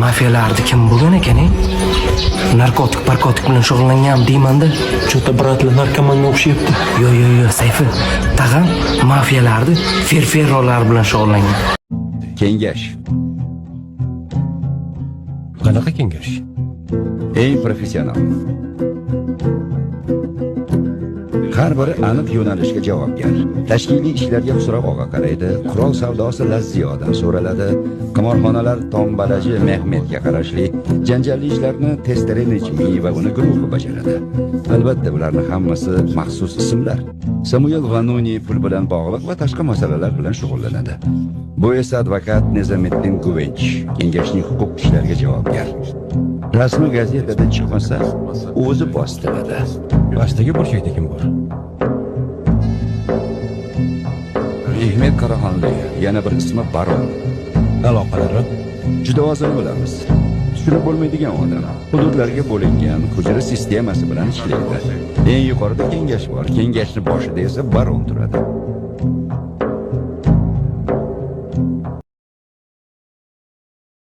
mafiyalarni kim bo'lgan ekan? Narkotik bilan shug'ullangan deyman-da. Cho'ta bratli narkomanga o'xshayapti. Yo, Sayfi. Tag'am mafiyalarni ferferolar bilan shug'ullangan. Kengash. Qanaqa kengash? Eng professional. Har biri aniq yo'nalishga javobgar. Tashkiliy ishlarga Xusurovoga qaraydi, qurol savdosi Lazziyodan so'raladi, qimorxonalar Tombalaji Mehmetga qarashli, janjalli ishlarni Testare Nejmi va uni guruhi bajaradi. Albatta, bularning hammasi maxsus ismlar. Samuel Vanuni pul bilan bog'liq va tashqi masalalar bilan shug'ullanadi. Bu esa advokat Nizomiddin Guvench, kengashning huquq ishlariga javobgar. Rasmiy gazetada chiqmasa, o'zi bostiradi. Pastdagi burchakda kim bor? Mehmet Qaraxonli, yana bir ismi Baron. Aloqalari? Juda ozg'in bo'lamiz. Tushunib bo'lmaydigan odam. Hududlarga bo'lingan hujra sistemasi bilan ishlaydi. Eng yuqorida kengash bor. Kengashning boshida esa Baron turadi.